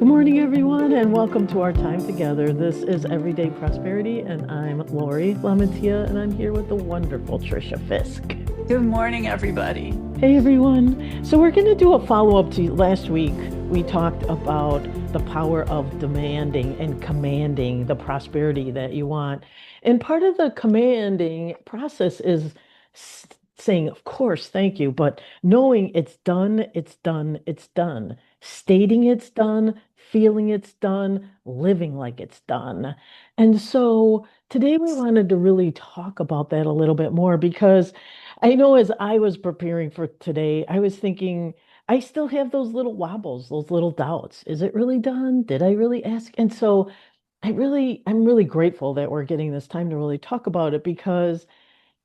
Good morning, everyone, and welcome to our time together. This is Everyday Prosperity, and I'm Lori LaMantia, and I'm here with the wonderful Tricia Fiske. Good morning, everybody. Hey, everyone. So, we're going to do a follow up to last week. We talked about the power of demanding and commanding the prosperity that you want. And part of the commanding process is saying, of course, thank you, but knowing it's done, it's done, it's done, stating it's done, feeling it's done, living like it's done. And so today we wanted to really talk about that a little bit more because I know as I was preparing for today, I was thinking, I still have those little wobbles, those little doubts. Is it really done? Did I really ask? And so I'm really grateful that we're getting this time to really talk about it because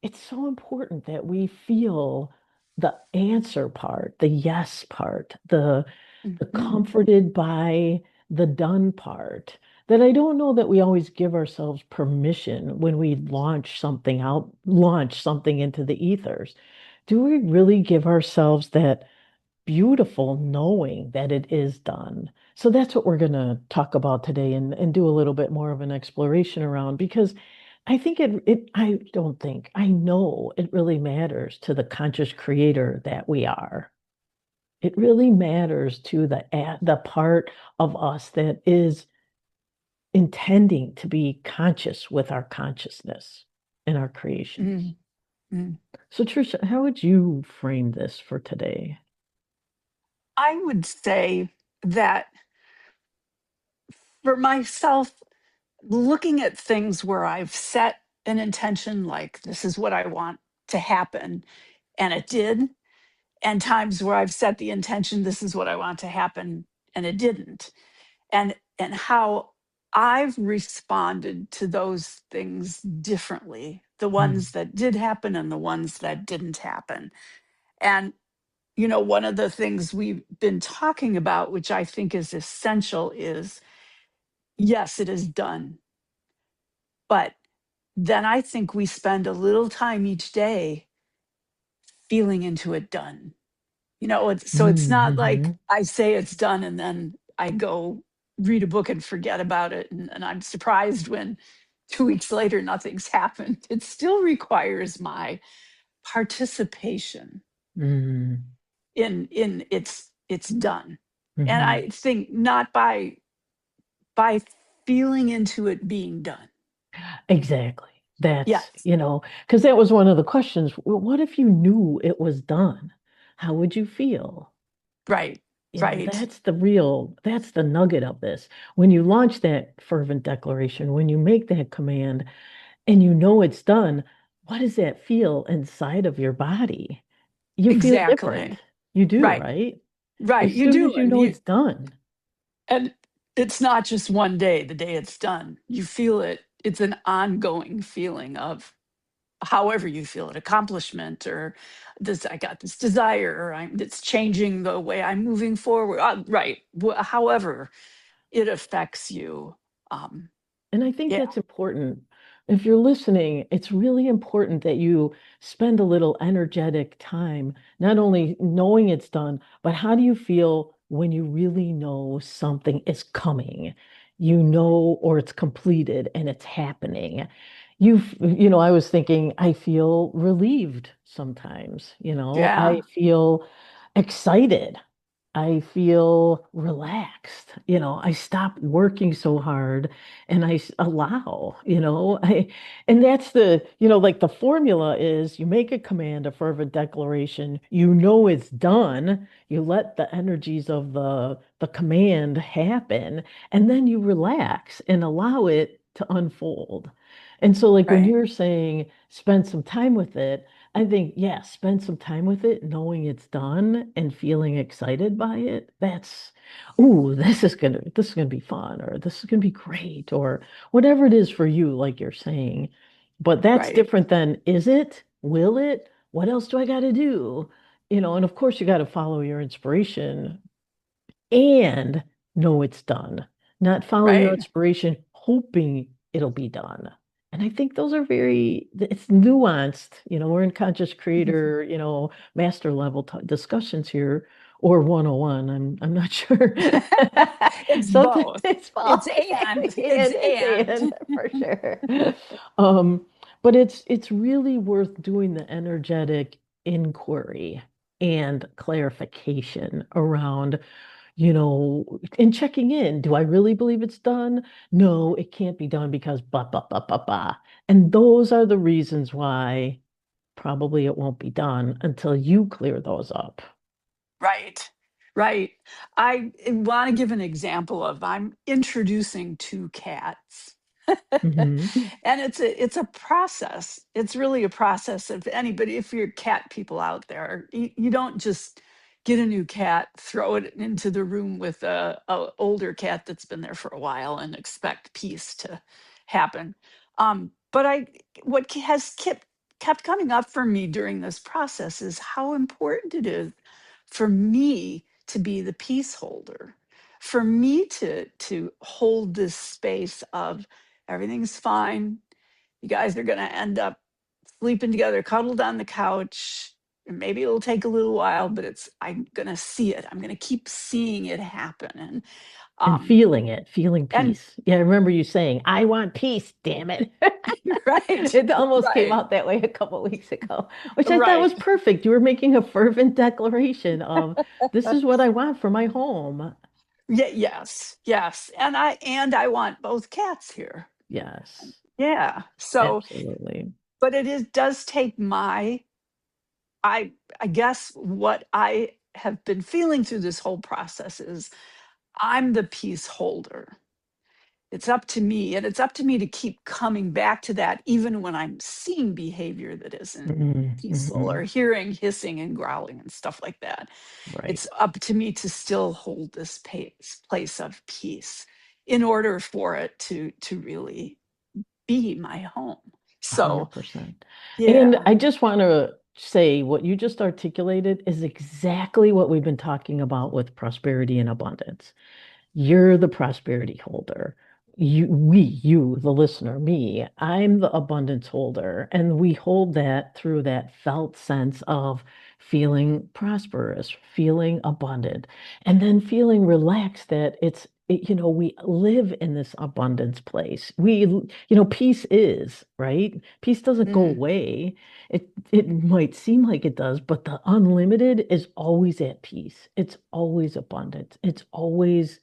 it's so important that we feel the answer part, the yes part, the Mhm. comforted by the done part. That I don't know that we always give ourselves permission when we launch something into the ethers. Do we really give ourselves that beautiful knowing that it is done? So that's what we're going to talk about today and do a little bit more of an exploration around because I don't think, I know it really matters to the conscious creator that we are. It really matters to the part of us that is intending to be conscious with our consciousness and our creations. Mm, mm. So, Tricia, how would you frame this for today? I would say that for myself, looking at things where I've set an intention, like this is what I want to happen, and it did, and times where I've set the intention, this is what I want to happen, and it didn't, and how I've responded to those things differently, the Mm, ones that did happen and the ones that didn't happen. And one of the things we've been talking about, which I think is essential, is yes, it is done. But then I think we spend a little time each day feeling into it done. So it's not like mhm. I say it's done and then I go read a book and forget about it. And I'm surprised when 2 weeks later nothing's happened. It still requires my participation Mm, in it's done. And mhm. I think not by feeling into it being done. Exactly. That's, Yes. because that was one of the questions. Well, what if you knew it was done? How would you feel? Right. Right. That's the nugget of this. When you launch that fervent declaration, when you make that command and you know it's done, what does that feel inside of your body? You feel different. Exactly. You do, Right. right? Right. As You soon do. as you know it's done. And it's not just one day, the day it's done. You feel it. It's an ongoing feeling of however you feel it, accomplishment, or this, I got this desire, or it's changing the way I'm moving forward. Right. However it affects you. Um, And I think yeah. that's important. If you're listening, it's really important that you spend a little energetic time, not only knowing it's done, but how do you feel when you really know something is coming? You know, or it's completed and it's happening. I was thinking, I feel relieved sometimes, I Yeah. feel excited. I feel relaxed. I stop working so hard and allow, and that's like the formula is you make a command, a fervent declaration, it's done. You let the energies of the command happen, and then you relax and allow it to unfold. And so, like when Right. you're saying spend some time with it, I think, yeah, spend some time with it, knowing it's done and feeling excited by it. Ooh, this is gonna be fun, or this is gonna be great, or whatever it is for you, like you're saying. But that's Right. different than, is it? Will it? What else do I got to do? And of course you got to follow your inspiration and know it's done. Not follow your Right. inspiration hoping it'll be done. And I think those are it's nuanced. We're in conscious Mhm. creator, master level discussions here. or 101. I'm not sure. It's Something both. it's It's fall. and. It's It's and and. for sure. Um, but it's really worth doing the energetic inquiry and clarification around, and checking in. Do I really believe it's done? No, it can't be done because blah, blah, blah, blah, blah. And those are the reasons why probably it won't be done until you clear those up. Right. Right. I want to give an example of I'm introducing two cats. Hmm. And it's a process. It's really a process of anybody. If you're cat people out there, you don't just get a new cat, throw it into the room with a older cat that's been there for a while and expect peace to happen. But what has kept coming up for me during this process is how important it is for me to be the peace holder, for me to hold this space of everything's fine. You guys are going to end up sleeping together, cuddled on the couch. And maybe it'll take a little while, but I'm going to see it. I'm going to keep seeing it happen. And Um, feeling it, feeling and peace. Yeah, I remember you saying, I want peace, damn it. right, It almost came right, out that way a couple weeks ago, which I thought was right. perfect. You were making a fervent declaration of, this is what I want for my home. Yeah, yes, yes. And I want both cats here. Yes, Yeah. So, absolutely. but does take I guess what I have been feeling through this whole process is I'm the peace holder. It's up to me, and it's up to me to keep coming back to that, even when I'm seeing behavior that isn't peaceful or Hmm. hearing hissing and growling and stuff like that. Right. It's up to me to still hold this place of peace in order for it to really be my home. So, 100%. And yeah. I just want to say what you just articulated is exactly what we've been talking about with prosperity and abundance. You're the prosperity holder. You, the listener, me, I'm the abundance holder. And we hold that through that felt sense of feeling prosperous, feeling abundant, and then feeling relaxed that we live in this abundance place. Peace is, right? Peace doesn't go Mm, away. It might seem like it does, but the unlimited is always at peace. It's always abundant. It's always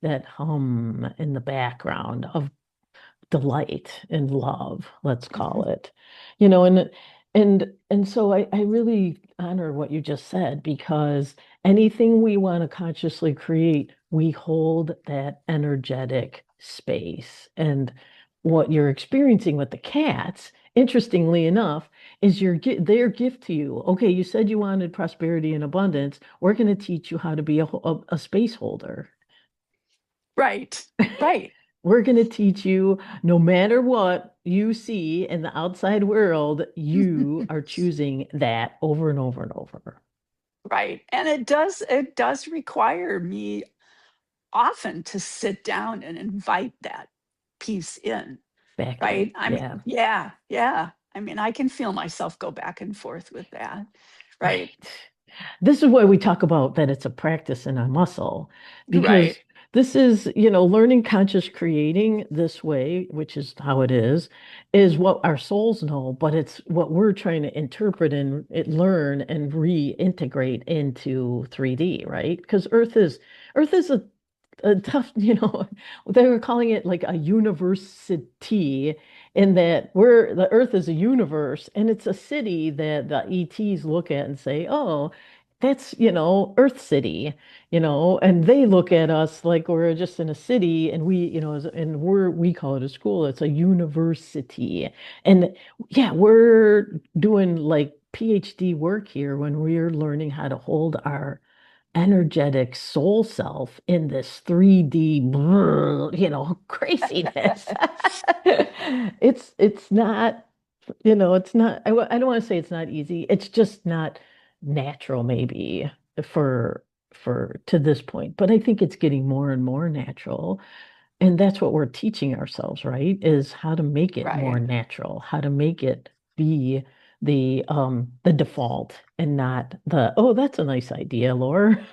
that hum in the background of delight and love, let's call mhm. it. And so I really honor what you just said because anything we want to consciously create, we hold that energetic space. And what you're experiencing with the cats, interestingly enough, is their gift to you. Okay, you said you wanted prosperity and abundance. We're going to teach you how to be a space holder. Right, right. We're going to teach you no matter what you see in the outside world, you are choosing that over and over and over. Right. And it does require me often to sit down and invite that piece in, Back in. right? I mean, Yeah. yeah, yeah. I mean, I can feel myself go back and forth with that. Right. Right. This is why we talk about that it's a practice and a muscle, Right. because this is, learning conscious creating this way, which is how is what our souls know, but it's what we're trying to interpret and learn and reintegrate into 3D, right? Because Earth is a tough, they were calling it like a university in that the Earth is a universe and it's a city that the ETs look at and say, oh, that's, Earth City, and they look at us like we're just in a city and we call it a school. It's a university. And yeah, we're doing like PhD work here when we're learning how to hold our energetic soul self in this 3D, craziness. It's not, it's not, I don't want to say it's not easy. It's just not natural, maybe for to this point. But I think it's getting more and more natural. And that's what we're teaching ourselves, right? Is how to make it more Right. natural, how to make it be the default and not the, oh, that's a nice idea, Laura.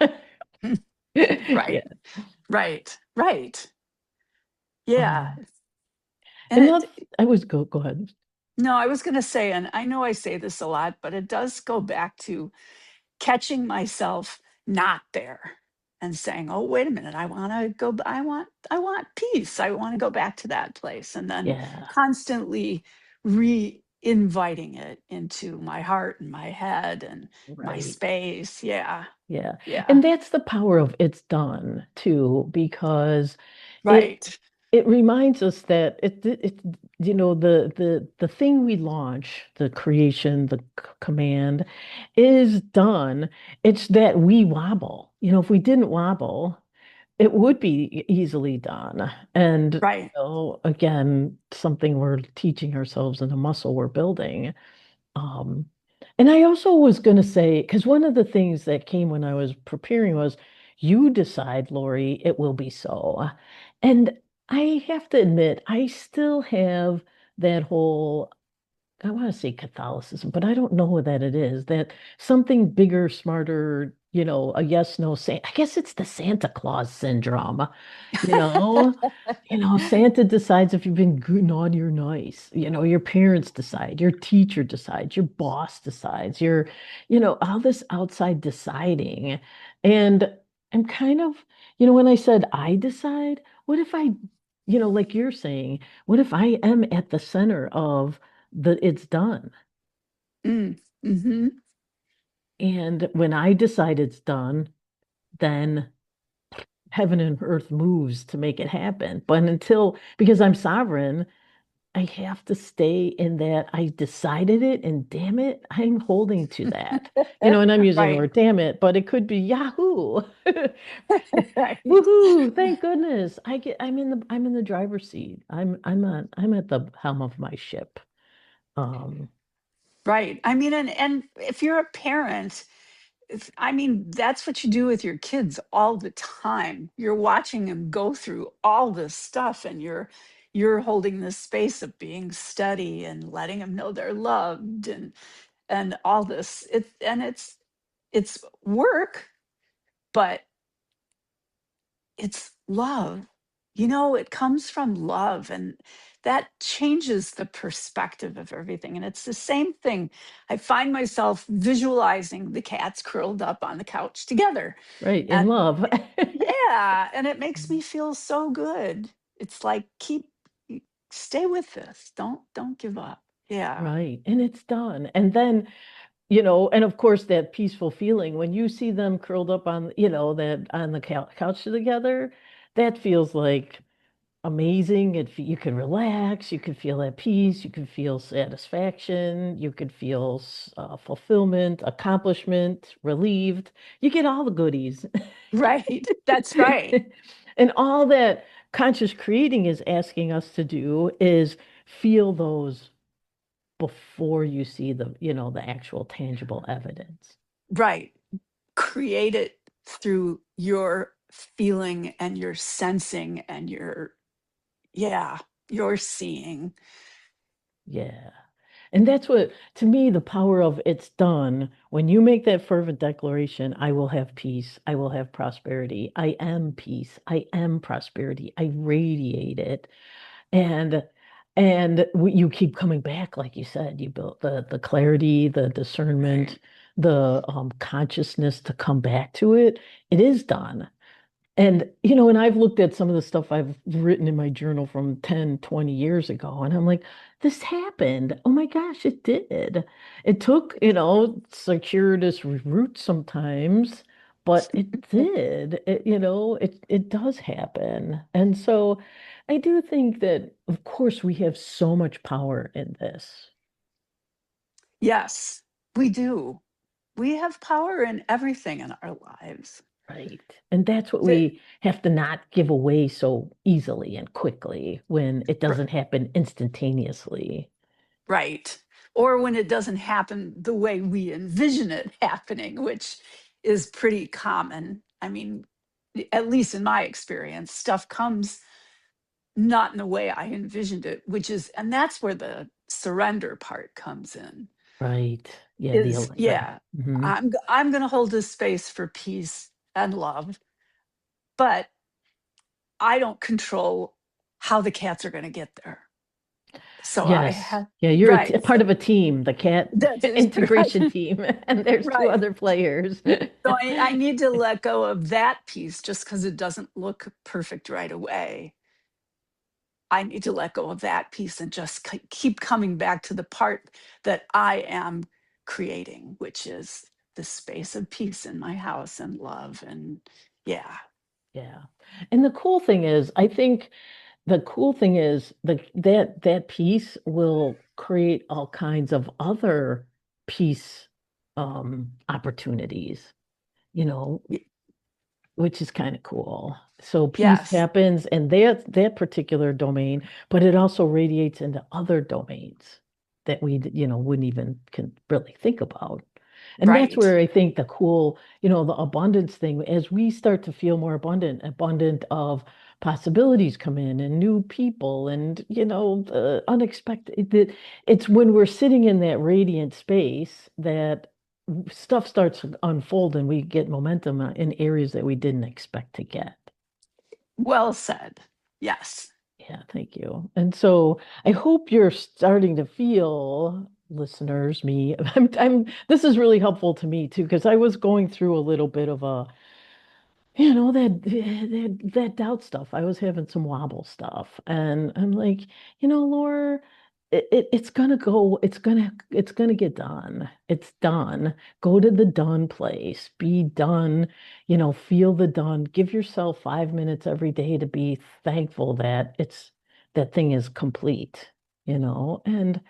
Yeah. Right. Right. Right. Yeah. Um, And Enough. I was go ahead. no, I was going to say, and I know I say this a lot, but it does go back to catching myself not there and saying, "Oh, wait a minute, I want to go I want peace. I want to go back to that place." And then Yeah, constantly re-inviting it into my heart and my head and my right. space. Yeah. Yeah. Yeah. And that's the power of it's done too, because it Right. it reminds us that the thing we launch, the creation, the command is done. It's that we wobble. If we didn't wobble, it would be easily done. And Right. again, something we're teaching ourselves and a muscle we're building. Um, and I also was going to say, because one of the things that came when I was preparing was, you decide, Lori, it will be so. And I have to admit, I still have that whole, I want to say Catholicism, but I don't know what that it is, that something bigger, smarter, a yes, no, say, I guess it's the Santa Claus syndrome, you know? Santa decides if you've been good, naughty, or nice. Your parents decide, your teacher decides, your boss decides, all this outside deciding. And I'm kind of, when I said I decide, what if I, like you're saying, what if I am at the center of it's done? Mm. Hmm. And when I decide it's done, then heaven and earth moves to make it happen. But because I'm sovereign, I have to stay in that I decided it, and damn it, I'm holding to that. And I'm using the Right. word damn it, but it could be Yahoo. Right. Woohoo, thank goodness. I'm in the driver's seat. I'm at the helm of my ship. Um, Right. I mean, and if you're a parent, I mean, that's what you do with your kids all the time. You're watching them go through all this stuff, and you're holding this space of being steady and letting them know they're loved and all this. It's work, but it's love. It comes from love, and that changes the perspective of everything. And it's the same thing. I find myself visualizing the cats curled up on the couch together. right, in And love. yeah, and it makes me feel so good. It's like stay with this. Don't give up. Yeah. Right. And it's done. And then, and of course that peaceful feeling when you see them curled up on, that on the couch together, that feels like amazing. You could relax, you could feel at peace, you could feel satisfaction, you could feel fulfillment, accomplishment, relieved. You get all the goodies. Right. That's right. And all that conscious creating is asking us to do is feel those before you see the actual tangible evidence. Right. Create it through your feeling and your sensing and yeah, your seeing. Yeah. And that's what, to me, the power of it's done. When you make that fervent declaration, I will have peace, I will have prosperity, I am peace, I am prosperity, I radiate it. And you keep coming back, like you said, you built the clarity, the discernment, Right. the consciousness to come back to it. It is done. And I've looked at some of the stuff I've written in my journal from 10, 20 years ago, and I'm like, this happened. Oh my gosh, it did. It took, circuitous route sometimes, but it did. It does happen. And so I do think that, of course, we have so much power in this. Yes, we do. We have power in everything in our lives. Right. And that's what The- we have to not give away so easily and quickly when it r- doesn't happen instantaneously. right. Or when it doesn't happen the way we envision it happening, which is pretty common. I mean, at least in my experience, stuff comes not in the way I envisioned it, and that's where the surrender part comes in. Right. Yeah, is, right. yeah, Hmm. I'm going to hold this space for peace and love, but I don't control how the cats are going to get there. So I Yes. have, Yeah, you're right. part of a team, the cat That is integration right. team, and there's two Right. other players. So I need to let go of that piece just because it doesn't look perfect right away. I need to let go of that piece and just keep coming back to the part that I am creating, which is the space of peace in my house and love. And yeah, Yeah. And the cool thing is, I think the cool thing is that piece will create all kinds of other peace opportunities, you know, y- which is kind of cool. So peace yes, happens in that particular domain, but it also radiates into other domains that we, wouldn't even can really think about. And that's right. where I think the cool, the abundance thing, as we start to feel more abundant of possibilities come in and new people and, the unexpected, it's when we're sitting in that radiant space that stuff starts to unfold and we get momentum in areas that we didn't expect to get. Well said. Yes. Yeah, thank you. And so I hope you're starting to feel, listeners, me, this is really helpful to me too, because I was going through a little bit of a that doubt stuff. I was having some wobble stuff, and I'm like, Laura, it's gonna go. It's gonna get done. It's done. Go to the done place. Be done. Feel the done. Give yourself 5 minutes every day to be thankful that that thing is complete. And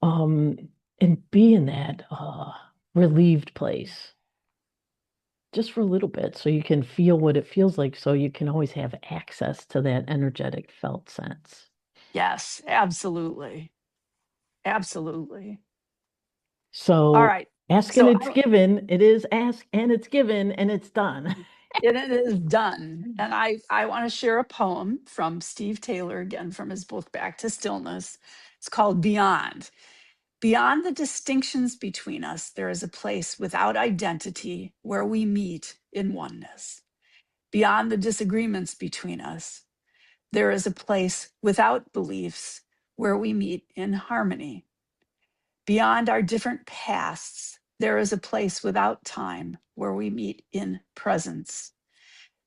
um and be in that relieved place just for a little bit so you can feel what it feels like so you can always have access to that energetic felt sense. Yes, absolutely. Absolutely. All So right. ask and So it's given. It is ask and it's given and it's done. it is done. And I want to share a poem from Steve Taylor, again from his book Back to Stillness. It's called Beyond. Beyond the distinctions between us, there is a place without identity where we meet in oneness. Beyond the disagreements between us, there is a place without beliefs where we meet in harmony. Beyond our different pasts, there is a place without time where we meet in presence.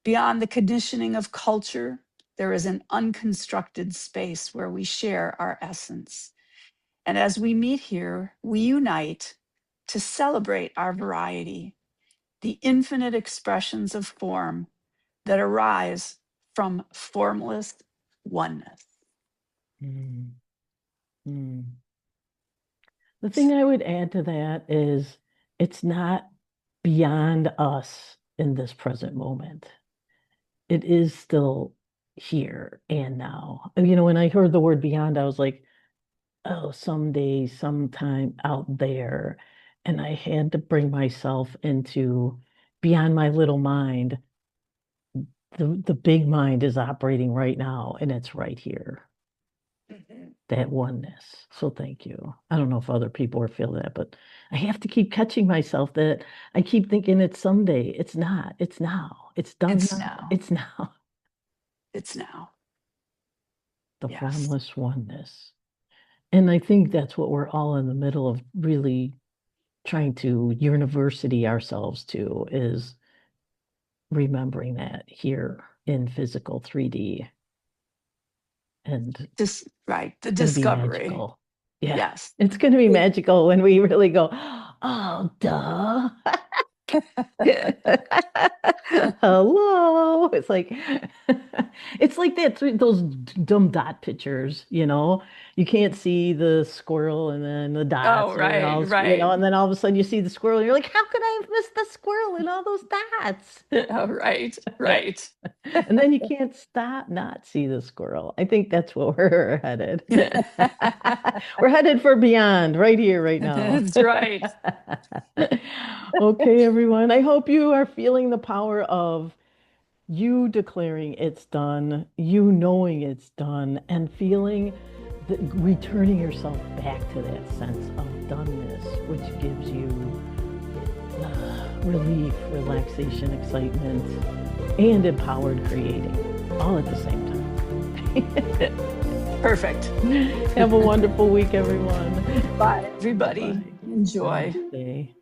Beyond the conditioning of culture, there is an unconstructed space where we share our essence. And as we meet here, we unite to celebrate our variety, the infinite expressions of form that arise from formless oneness. Mm, mm. The thing I would add to that is it's not beyond us in this present moment. It is still here and now. And, when I heard the word beyond, I was like, oh, someday, sometime out there. And I had to bring myself into beyond my little mind. The big mind is operating right now, and it's right here, Mhm. that oneness. So thank you. I don't know if other people are feeling that, but I have to keep catching myself that I keep thinking it's someday. It's not. It's now. It's done It's now. now. It's now. It's now. The Yes. formless oneness. And I think that's what we're all in the middle of really trying to university ourselves to is remembering that here in physical 3D. And it's Just right. The going to be discovery. magical. Yeah, Yes. it's going to be magical when we really go, oh, duh. Hello. It's like it's like that those dumb dot pictures, You can't see the squirrel and then the Oh, dots are right, all, right. and then all of a sudden you see the squirrel and you're like, how could I have missed the squirrel and all those dots? Oh, right, right. And then you can't stop not see the squirrel. I think that's what we're headed. We're headed for beyond right here, right now. That's right. Okay, everyone. I hope you are feeling the power of you declaring it's done, you knowing it's done, and feeling returning yourself back to that sense of doneness, which gives you relief, relaxation, excitement, and empowered creating, all at the same time. Perfect. Have a wonderful week, everyone. Bye, everybody. Bye-bye. Enjoy. Namaste.